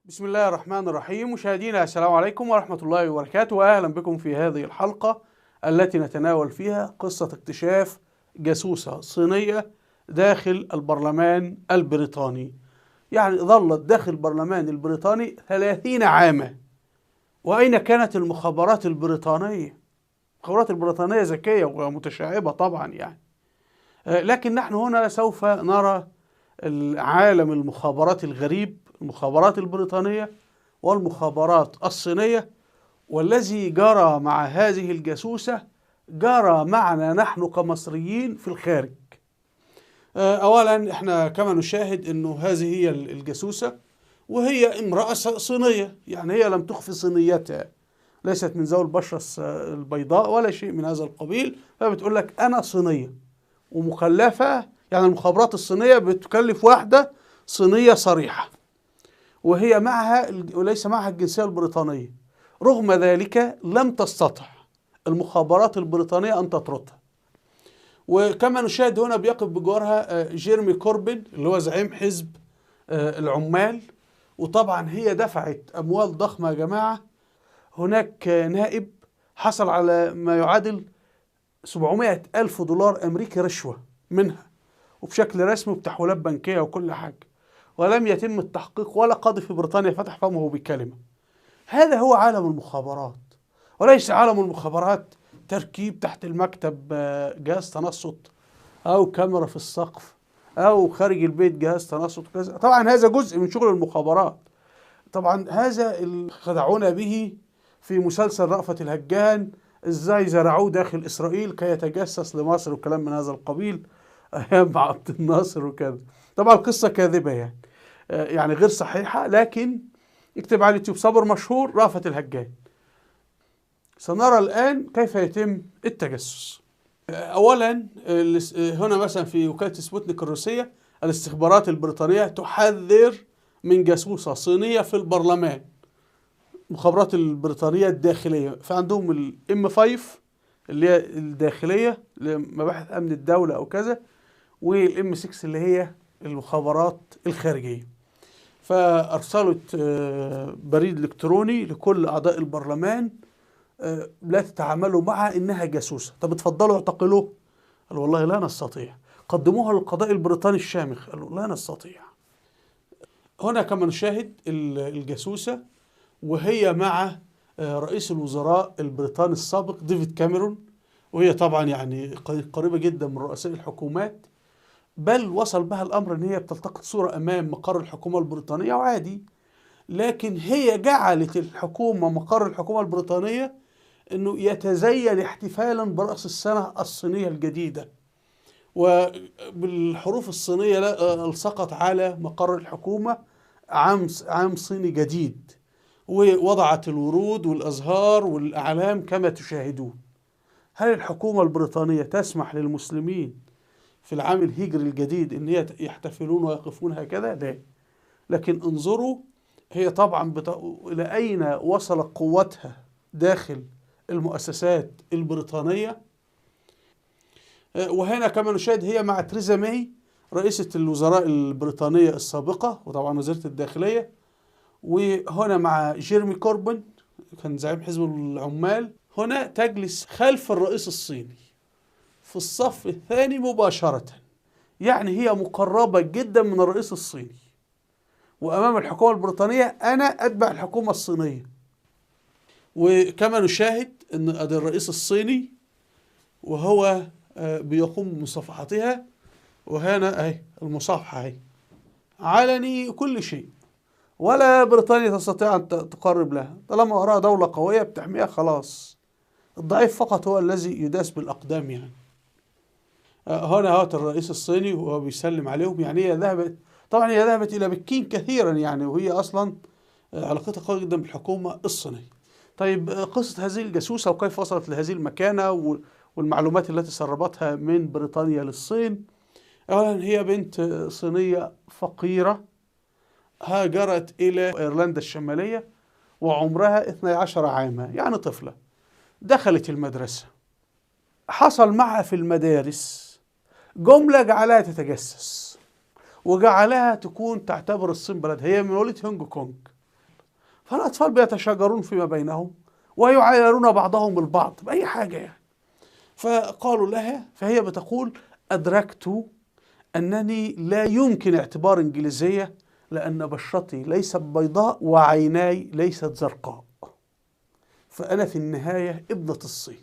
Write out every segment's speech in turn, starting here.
بسم الله الرحمن الرحيم. مشاهدينا السلام عليكم ورحمة الله وبركاته، وأهلا بكم في هذه الحلقة التي نتناول فيها قصة اكتشاف جاسوسة صينية داخل البرلمان البريطاني. يعني ظلت داخل البرلمان البريطاني 30 عاما. وأين كانت المخابرات البريطانية؟ المخابرات البريطانية ذكية ومتشعبة طبعا لكن نحن هنا سوف نرى عالم المخابرات الغريب، المخابرات البريطانية والمخابرات الصينية. والذي جرى مع هذه الجاسوسة جرى معنا نحن كمصريين في الخارج. أولا احنا كما نشاهد أنه هذه هي الجاسوسة، وهي امرأة صينية، يعني هي لم تخفي صينيتها، ليست من ذوي البشرة البيضاء ولا شيء من هذا القبيل. فبتقول لك أنا صينية ومكلفة، يعني المخابرات الصينية بتكلف واحدة صينية صريحة وهي معها وليس معها الجنسية البريطانية. رغم ذلك لم تستطع المخابرات البريطانية أن تطردها. وكما نشاهد هنا بيقف بجوارها جيرمي كوربين اللي هو زعيم حزب العمال. وطبعا هي دفعت أموال ضخمة يا جماعة. هناك نائب حصل على ما يعادل 700 ألف دولار أمريكي رشوة منها، وبشكل رسمي وبتحويلات بنكية وكل حاجة، ولم يتم التحقيق ولا قاضي في بريطانيا فتح فمه بكلمة. هذا هو عالم المخابرات. وليس عالم المخابرات تركيب تحت المكتب جهاز تنصت أو كاميرا في السقف أو خارج البيت جهاز تنصت كذا. طبعا هذا جزء من شغل المخابرات. طبعا هذا اللي خدعونا به في مسلسل رأفت الهجان، ازاي زرعوه داخل إسرائيل كي يتجسس لمصر وكلام من هذا القبيل أيام عبد الناصر وكذا. طبعا القصة كاذبة يعني غير صحيحة، لكن اكتب على اليوتيوب صبر مشهور رأفت الهجان. سنرى الآن كيف يتم التجسس. أولا هنا مثلا في وكالة سبوتنيك الروسية، الاستخبارات البريطانية تحذر من جاسوسة صينية في البرلمان. المخابرات البريطانية الداخلية فعندهم الام 5 اللي هي الداخلية لمباحث أمن الدولة أو كذا، والام 6 اللي هي المخابرات الخارجية. فأرسلت بريد إلكتروني لكل أعضاء البرلمان، لا تتعاملوا معها إنها جاسوسة. طب اتفضلوا اعتقلوه. قالوا والله لا نستطيع. قدموها للقضاء البريطاني الشامخ، قالوا لا نستطيع. هنا كما نشاهد الجاسوسة وهي مع رئيس الوزراء البريطاني السابق ديفيد كاميرون، وهي طبعا يعني قريبة جدا من رؤساء الحكومات، بل وصل بها الأمر أن هي بتلتقط صورة أمام مقر الحكومة البريطانية وعادي. لكن هي جعلت الحكومة مقر الحكومة البريطانية أنه يتزين احتفالا برأس السنة الصينية الجديدة، وبالحروف الصينية الصقت على مقر الحكومة عام صيني جديد، ووضعت الورود والأزهار والأعلام كما تشاهدون. هل الحكومة البريطانية تسمح للمسلمين في العام الهجري الجديد ان هي يحتفلون ويقفون هكذا؟ لا. لكن انظروا هي طبعا الى اين وصلت قوتها داخل المؤسسات البريطانية. وهنا كما نشاهد هي مع تريزا ماي رئيسة الوزراء البريطانية السابقة وطبعا وزيرة الداخلية، وهنا مع جيرمي كوربين كان زعيم حزب العمال. هنا تجلس خلف الرئيس الصيني في الصف الثاني مباشرة، يعني هي مقربة جدا من الرئيس الصيني. وأمام الحكومة البريطانية أنا أتبع الحكومة الصينية. وكما نشاهد أن الرئيس الصيني وهو بيقوم بمصافحتها، وهنا أهي المصافحة أهي علني كل شيء، ولا بريطانيا تستطيع أن تقرب لها طالما وراها دولة قوية بتحميها. خلاص الضعيف فقط هو الذي يداس بالأقدام يعني. هنا هات الرئيس الصيني وهو بيسلم عليهم. يعني هي ذهبت، طبعا هي ذهبت إلى بكين كثيرا يعني، وهي أصلا علاقتها قوية جدا بالحكومة الصينية. طيب قصة هذه الجاسوسة وكيف وصلت لهذه المكانة والمعلومات التي سربتها من بريطانيا للصين. أولا هي بنت صينية فقيرة هاجرت إلى إيرلندا الشمالية وعمرها 12 عاما، يعني طفلة. دخلت المدرسة، حصل معها في المدارس جملة جعلها تتجسس وجعلها تكون تعتبر الصين بلدها. هي من مواليد هونج كونج، فالأطفال بيتشاجرون فيما بينهم ويعايرون بعضهم البعض بأي حاجة يعني. فقالوا لها، فهي بتقول: أدركت أنني لا يمكن اعتبار إنجليزية لأن بشرتي ليست بيضاء وعيناي ليست زرقاء، فأنا في النهاية ابنة الصين.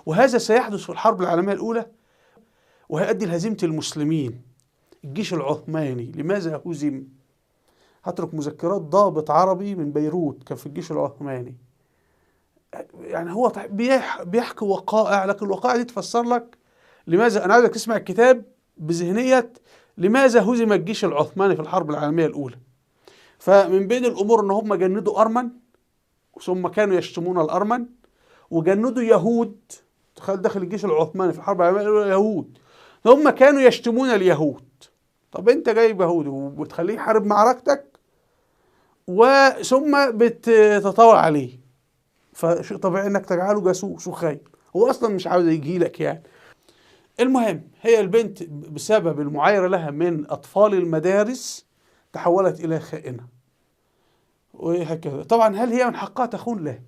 وهذا سيحدث في الحرب العالمية الأولى، وهيؤدي لهزيمة المسلمين. الجيش العثماني لماذا هزم؟ هترك مذكرات ضابط عربي من بيروت كان في الجيش العثماني. يعني هو بيحكي وقائع، لكن الوقائع دي تفسر لك لماذا. أنا عايزك تسمع الكتاب بذهنية لماذا هزم الجيش العثماني في الحرب العالمية الأولى. فمن بين الأمور إن هم جندوا أرمن، ثم كانوا يشتمون الأرمن، وجندوا يهود. تخيل داخل الجيش العثماني في الحرب العالمية الأولى يهود، هم كانوا يشتمون اليهود. طب أنت جايب يهودي وبتخليه يحارب معركتك وثم بتتطاول عليه، فشيء طبيعي انك تجعله جاسوس وخاين، هو اصلا مش عاوز يجي لك يعني. المهم، هي البنت بسبب المعايرة لها من اطفال المدارس تحولت الى خائنة، وهكذا. طبعا هل هي من حقها تخون؟ لا.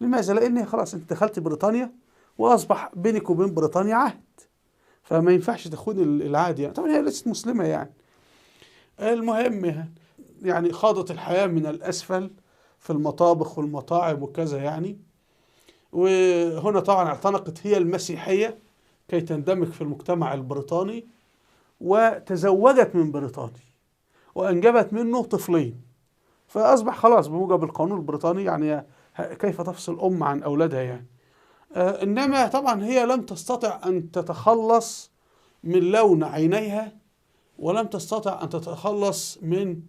لماذا؟ لان خلاص انت دخلت بريطانيا واصبح بينك وبين بريطانيا عهد، فما ينفعش تخون العهد يعني. طبعا هي ليست مسلمة يعني. المهم يعني خاضت الحياة من الأسفل في المطابخ والمطاعم وكذا يعني. وهنا طبعا اعتنقت هي المسيحية كي تندمج في المجتمع البريطاني، وتزوجت من بريطاني وأنجبت منه طفلين. فأصبح خلاص بموجب القانون البريطاني يعني كيف تفصل أم عن أولادها يعني. إنما طبعا هي لم تستطع أن تتخلص من لون عينيها، ولم تستطع أن تتخلص من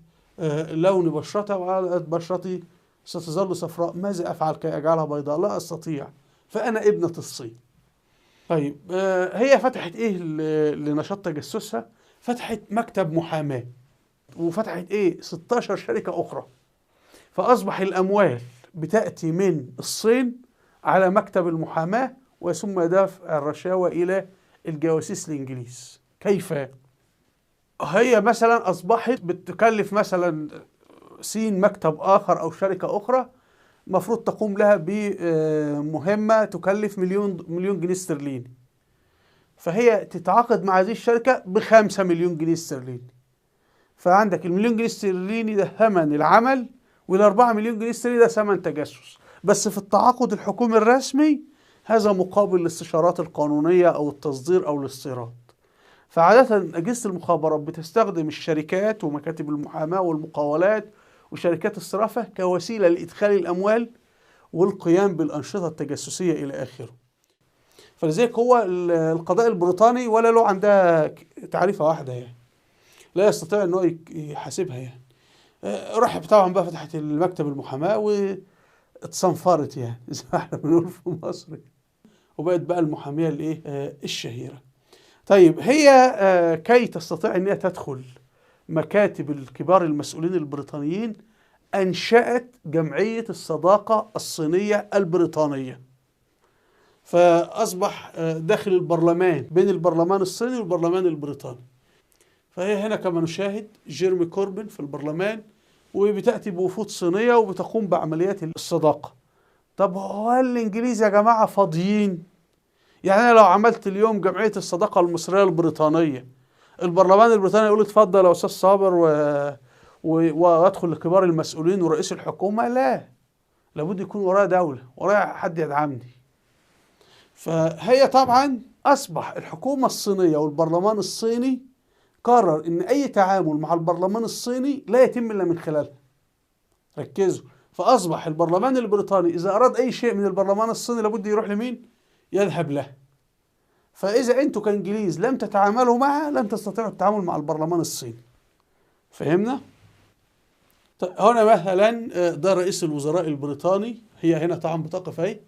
لون بشرتها، وقالت: بشرتي ستظل صفراء، ماذا أفعل كي أجعلها بيضاء؟ لا أستطيع، فأنا ابنة الصين. طيب هي فتحت إيه لنشاط تجسسها؟ فتحت مكتب محاماة، وفتحت 16 شركة أخرى. فأصبح الأموال بتأتي من الصين على مكتب المحاماة، وثم دفع الرشاوى إلى الجواسيس الإنجليز. كيف؟ هي مثلا أصبحت بتكلف مثلا سين مكتب آخر أو شركة أخرى مفروض تقوم لها بمهمة تكلف مليون جنيه استرليني، فهي تتعاقد مع هذه الشركة ب5 مليون جنيه استرليني. فعندك المليون جنيه استرليني ده ثمن العمل، وال4 مليون جنيه استرليني ده ثمن تجسس. بس في التعاقد الحكومي الرسمي هذا مقابل الاستشارات القانونية أو التصدير أو الاستيراد. فعادة أجهزة المخابرات بتستخدم الشركات ومكاتب المحاماة والمقاولات وشركات الصرافة كوسيلة لإدخال الأموال والقيام بالأنشطة التجسسية إلى آخره. فلذلك هو القضاء البريطاني ولا له عندها تعريفة واحدة يعني، لا يستطيع أنه يحاسبها يعني. رحب طبعا بقى فتحت المكتب المحاماة واتصنفرت يعني زي ما احنا بنقول في مصر، وبقت بقى المحامية الشهيرة. طيب هي كي تستطيع أن هي تدخل مكاتب الكبار المسؤولين البريطانيين أنشأت جمعية الصداقة الصينية البريطانية، فأصبح داخل البرلمان بين البرلمان الصيني والبرلمان البريطاني. فهي هنا كما نشاهد جيرمي كوربين في البرلمان، وبتأتي بوفود صينية وبتقوم بعمليات الصداقة. طب هل الإنجليز يا جماعة فاضيين؟ يعني أنا لو عملت اليوم جمعية الصداقة المصرية البريطانية، البرلمان البريطاني يقول اتفضل يا أستاذ صابر وأدخل لكبار المسؤولين ورئيس الحكومة؟ لا، لابد يكون ورايا دولة، ورايا حد يدعمني. فهي طبعا أصبح الحكومة الصينية والبرلمان الصيني قرر إن أي تعامل مع البرلمان الصيني لا يتم إلا من خلالها. ركزوا، فأصبح البرلمان البريطاني إذا أراد أي شيء من البرلمان الصيني لابد يروح لمين؟ يذهب له. فإذا أنتم كإنجليز لم تتعاملوا معها لن تستطيعوا التعامل مع البرلمان الصيني. فهمنا؟ هنا مثلا ده رئيس الوزراء البريطاني، هي هنا طبعا بتقف اهي،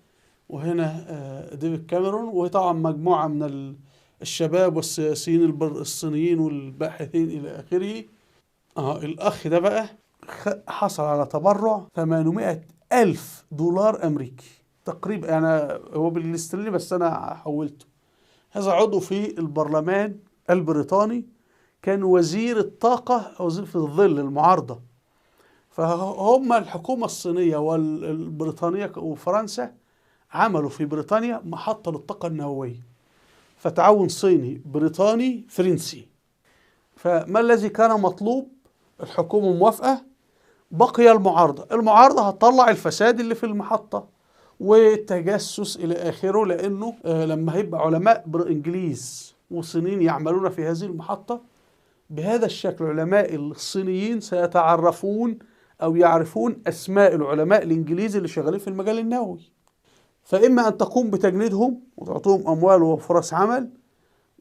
وهنا ديفيد كاميرون، وطبعا مجموعة من الشباب والسياسيين الصينيين والباحثين إلى آخره. الأخ ده بقى حصل على تبرع 800,000 دولار أمريكي تقريبا، يعني هو بالاسترليني بس أنا حولته. هذا عضو في البرلمان البريطاني، كان وزير الطاقة أو في ظل المعارضة فهم الحكومة الصينية والبريطانية وفرنسا عملوا في بريطانيا محطة للطاقة النووية، فتعاون صيني بريطاني فرنسي. فما الذي كان مطلوب؟ الحكومة موافقة، بقي المعارضة هتطلع الفساد اللي في المحطة والتجسس إلى آخره، لأنه لما هيبقى علماء إنجليز وصينيين يعملون في هذه المحطة بهذا الشكل، علماء الصينيين سيتعرفون أو يعرفون أسماء العلماء الإنجليز اللي شغالين في المجال النووي. فإما أن تقوم بتجنيدهم وتعطيهم أموال وفرص عمل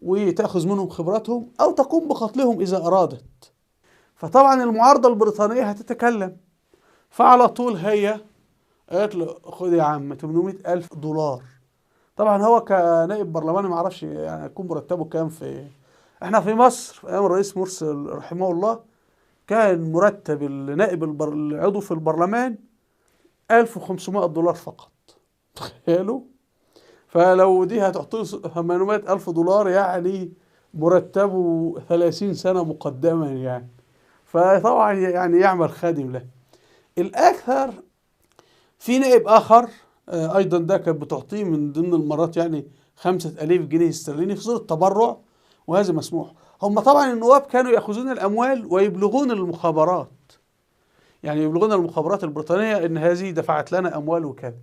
وتأخذ منهم خبراتهم، أو تقوم بقتلهم إذا أرادت. فطبعا المعارضة البريطانية هتتكلم، فعلى طول هي قالت له خد يا عم 800,000 دولار. طبعا هو كنائب برلماني ما اعرفش يعني يكون مرتبه كام. احنا في مصر في ايام الرئيس مرسي رحمه الله كان مرتب النائب العضو في البرلمان 1500 دولار فقط، تخيلوا. فلو دي هتعطيه 800,000 دولار يعني مرتبه 30 سنة مقدما يعني. فطبعا يعني يعمل خادم له. الأكثر في نائب آخر أيضا ده كانت بتعطيه من ضمن المرات يعني 5,000 جنيه استرليني في صورة تبرع، وهذا مسموح. هم طبعا النواب كانوا يأخذون الأموال ويبلغون المخابرات، يعني يبلغون المخابرات البريطانية إن هذه دفعت لنا أموال وكذا.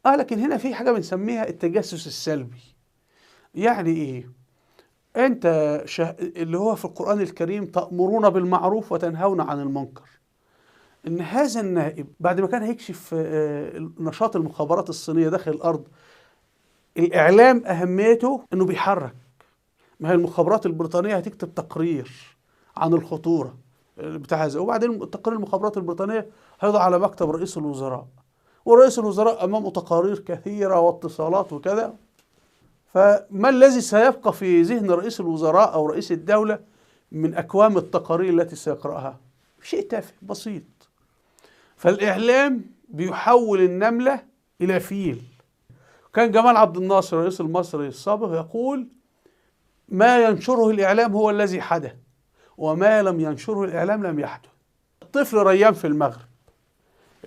لكن هنا في حاجة بنسميها التجسس السلبي. يعني إيه؟ أنت اللي هو في القرآن الكريم تأمرون بالمعروف وتنهون عن المنكر. إن هذا النائب بعد ما كان هيكشف نشاط المخابرات الصينية داخل الأرض، الإعلام أهميته إنه بيحرك. ما هي المخابرات البريطانية هتكتب تقرير عن الخطورة بتاع هذا، وبعدين تقرير المخابرات البريطانية هيضع على مكتب رئيس الوزراء، ورئيس الوزراء أمامه تقارير كثيرة واتصالات وكذا. فما الذي سيبقى في ذهن رئيس الوزراء أو رئيس الدولة من أكوام التقارير التي سيقرأها؟ شيء تافه بسيط. فالإعلام بيحول النملة إلى فيل. كان جمال عبد الناصر الرئيس المصري السابق يقول ما ينشره الإعلام هو الذي حدث، وما لم ينشره الإعلام لم يحدث. الطفل ريان في المغرب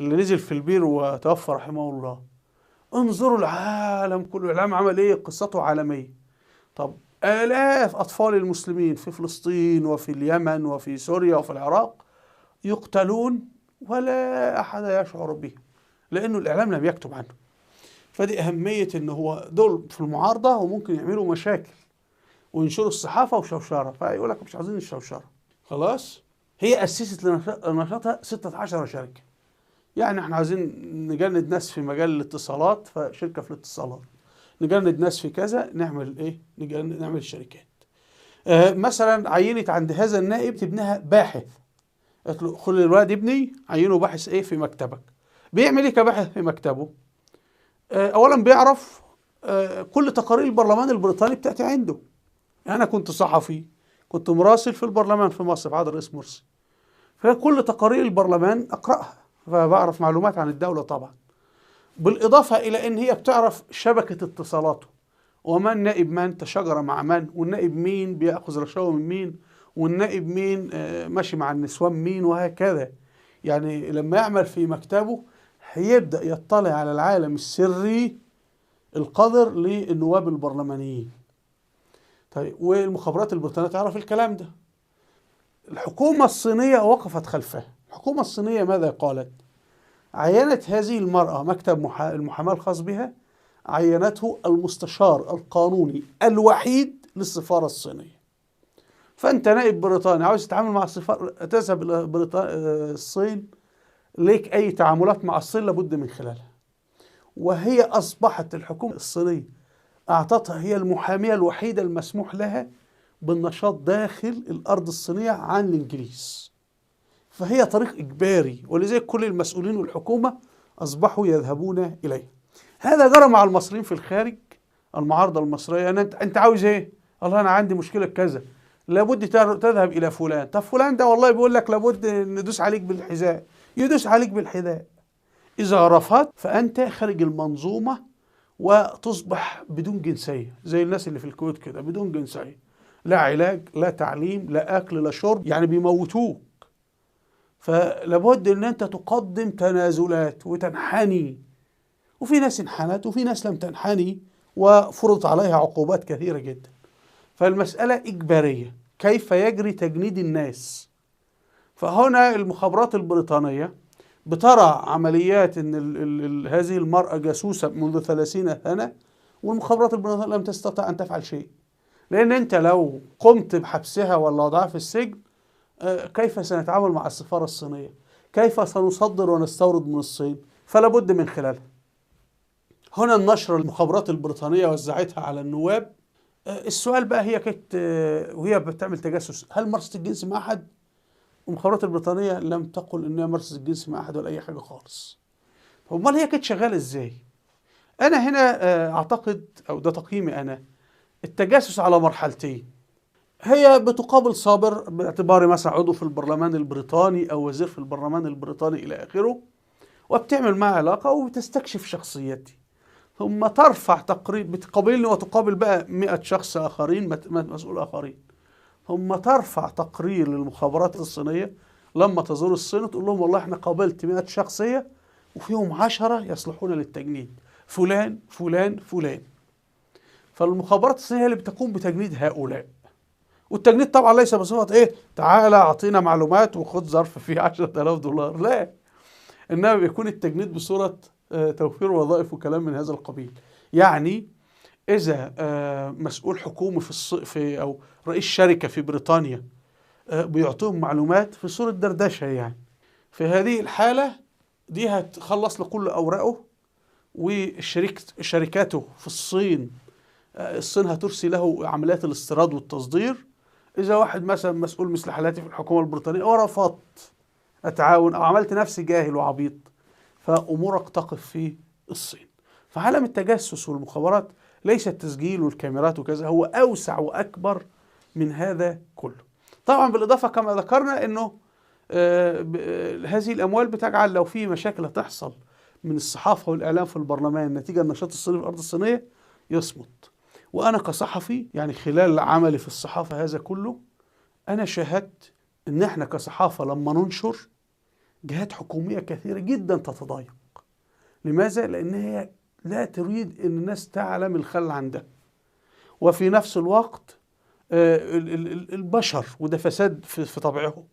اللي نزل في البير وتوفى رحمه الله، انظروا العالم كله الإعلام عمل إيه؟ قصته عالمية. طب آلاف أطفال المسلمين في فلسطين وفي اليمن وفي سوريا وفي العراق يقتلون ولا أحد يشعر به، لأنه الإعلام لم يكتب عنه. فدي أهمية إن هو دول في المعارضة وممكن يعملوا مشاكل وينشروا الصحافة وشوشرة، فيقول لك مش عايزين الشوشرة. خلاص. هي أسست لنشاطها 16 شركة. يعني احنا عايزين نجند ناس في مجال الاتصالات، فشركة في الاتصالات. نجند ناس في كذا، نعمل ايه؟ نعمل شركات. مثلا عينت عند هذا النائب ابنها باحث، قالت له خلي الولد ابني عينه باحث ايه في مكتبك. بيعمل ايه كباحث في مكتبه؟ اولا بيعرف كل تقارير البرلمان البريطاني بتاعتي عنده. يعني انا كنت صحفي، كنت مراسل في البرلمان في مصر في عهد الرئيس مرسي، فكل تقارير البرلمان اقراها، فبعرف معلومات عن الدولة طبعا. بالإضافة إلى أن هي بتعرف شبكة اتصالاته، ومن نائب من تشاجر مع من، والنائب مين بيأخذ رشاوى من مين، والنائب مين ماشي مع النسوان مين، وهكذا. يعني لما يعمل في مكتبه هيبدأ يطلع على العالم السري القذر للنواب البرلمانيين. طيب والمخابرات البريطانية تعرف الكلام ده. الحكومة الصينية وقفت خلفه. الحكومة الصينية ماذا قالت؟ عينت هذه المرأة مكتب المحاماة الخاص بها، عينته المستشار القانوني الوحيد للسفارة الصينية. فأنت نائب بريطاني عاوز تتعامل مع السفارة، تذهب إلى الصين، ليك أي تعاملات مع الصين لابد من خلالها. وهي أصبحت الحكومة الصينية أعطتها هي المحامية الوحيدة المسموح لها بالنشاط داخل الأرض الصينية عن الإنجليز. فهي طريق إجباري، ولذلك كل المسؤولين والحكومة أصبحوا يذهبون إليه. هذا جرى مع المصريين في الخارج. المعارضة المصرية أنت عاوز إيه؟ الله أنا عندي مشكلة كذا، لابد تذهب إلى فلان. طب فلان ده والله بيقول لك لابد ندوس عليك بالحذاء، يدوس عليك بالحذاء. إذا رفضت فأنت خارج المنظومة وتصبح بدون جنسية، زي الناس اللي في الكويت كده بدون جنسية، لا علاج لا تعليم لا أكل لا شرب، يعني بيموتوك. فلابد ان انت تقدم تنازلات وتنحني، وفي ناس انحنت وفي ناس لم تنحني وفرضت عليها عقوبات كثيرة جدا. فالمسألة إجبارية، كيف يجري تجنيد الناس؟ فهنا المخابرات البريطانية بترى عمليات ان هذه المرأة جاسوسة منذ 30 سنة، والمخابرات البريطانية لم تستطع ان تفعل شيء، لان انت لو قمت بحبسها ولا وضعها في السجن كيف سنتعامل مع السفارة الصينية؟ كيف سنصدر ونستورد من الصين؟ فلا بد من خلالها. هنا النشرة المخابرات البريطانية وزعتها على النواب. السؤال بقى، هي كانت وهي بتعمل تجسس هل مارست الجنس مع أحد؟ والمخابرات البريطانية لم تقل إنها مارست الجنس مع أحد ولا أي حاجة خالص. أمال هي كانت شغالة إزاي؟ أنا هنا أعتقد، أو ده تقييمي أنا، التجسس على مرحلتين. هي بتقابل صابر باعتباري مثلا عضو في البرلمان البريطاني أو وزير في البرلمان البريطاني إلى آخره، وبتعمل معه علاقة وبتستكشف شخصيتي، ثم ترفع تقرير، بتقابلني وتقابل بقى 100 شخص آخرين، مسؤول آخرين، ثم ترفع تقرير للمخابرات الصينية لما تزور الصين، تقول لهم والله احنا قابلت 100 شخصية وفيهم 10 يصلحون للتجنيد، فلان فلان فلان. فالمخابرات الصينية هي اللي بتقوم بتجنيد هؤلاء. والتجنيد طبعا ليس بصفة ايه، تعالى اعطينا معلومات وخد ظرف فيه 10,000 دولار، لا، انما بيكون التجنيد بصورة توفير وظائف وكلام من هذا القبيل. يعني إذا مسؤول حكومي في أو رئيس شركة في بريطانيا بيعطيهم معلومات في صورة دردشة، يعني في هذه الحالة دي هتخلص له كل أوراقه، وشركاته في الصين هترسي له عمليات الاستيراد والتصدير. إذا واحد مثلا مسؤول مثل حالاتي في الحكومة البريطانية ورفضت أتعاون أو عملت نفسي جاهل وعبيط، فأمورك تقف في الصين. فعالم التجسس والمخابرات ليس التسجيل والكاميرات وكذا، هو أوسع وأكبر من هذا كله. طبعا بالإضافة كما ذكرنا أنه هذه الأموال بتجعل لو في مشاكل هتحصل من الصحافة والإعلام في البرلمان نتيجة النشاط الصيني في الأرض الصينية يصمت. وأنا كصحفي يعني خلال عملي في الصحافة هذا كله أنا شاهدت أن احنا كصحافة لما ننشر جهات حكومية كثيرة جدا تتضايق. لماذا؟ لأن هي لا تريد أن الناس تعلم الخل عندها، وفي نفس الوقت البشر، وده فساد في طبعهم،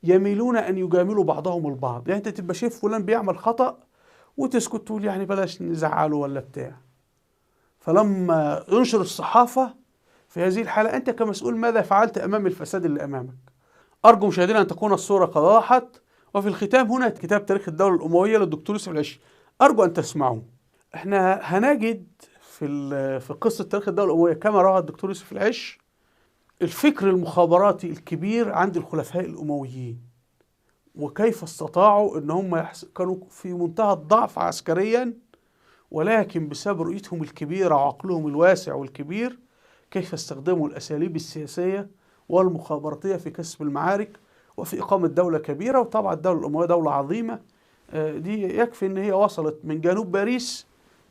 يميلون أن يجاملوا بعضهم البعض. يعني أنت تبقى شايف فلان بيعمل خطأ وتسكت تقول يعني بلاش نزعله ولا بتاع. فلما ينشر الصحافة في هذه الحالة، أنت كمسؤول ماذا فعلت أمام الفساد اللي أمامك؟ أرجو مشاهدينا أن تكون الصورة قد وضحت. وفي الختام هنا كتاب تاريخ الدولة الأموية للدكتور يوسف العشي، أرجو أن تسمعوه. احنا هنجد في قصة تاريخ الدولة الأموية كما روى الدكتور يوسف العشي الفكر المخابراتي الكبير عند الخلفاء الأمويين، وكيف استطاعوا أن هم كانوا في منتهى الضعف عسكريا، ولكن بسبب رؤيتهم الكبيرة وعقلهم الواسع والكبير كيف استخدموا الأساليب السياسية والمخابراتية في كسب المعارك وفي إقامة دولة كبيرة. وطبعا الدولة الأموية دولة عظيمة، دي يكفي أن هي وصلت من جنوب باريس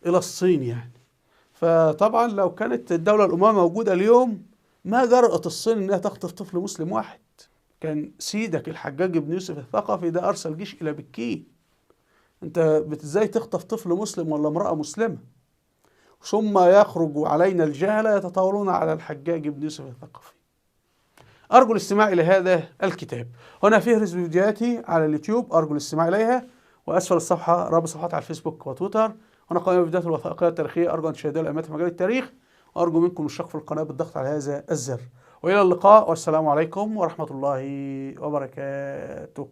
إلى الصين يعني. فطبعا لو كانت الدولة الأموية موجودة اليوم ما جرأت الصين أنها تخطف طفل مسلم واحد. كان سيدك الحجاج بن يوسف الثقفي ده أرسل جيش إلى بكين. أنت إزاي تخطف طفل مسلم ولا امرأة مسلمة؟ ثم يخرج علينا الجهلة يتطاولون على الحجاج بن يوسف الثقفي. أرجو الاستماع إلى هذا الكتاب. هنا فهرس فيديوهاتي على اليوتيوب، أرجو الاستماع إليها، وأسفل الصفحة رابط صفحات على الفيسبوك وتويتر. هنا قائمة الفيديوهات الوثائقية التاريخية، أرجو أن تشاهدوها لأئمة في مجال التاريخ، وأرجو منكم الاشتراك في القناة بالضغط على هذا الزر. وإلى اللقاء، والسلام عليكم ورحمة الله وبركاته.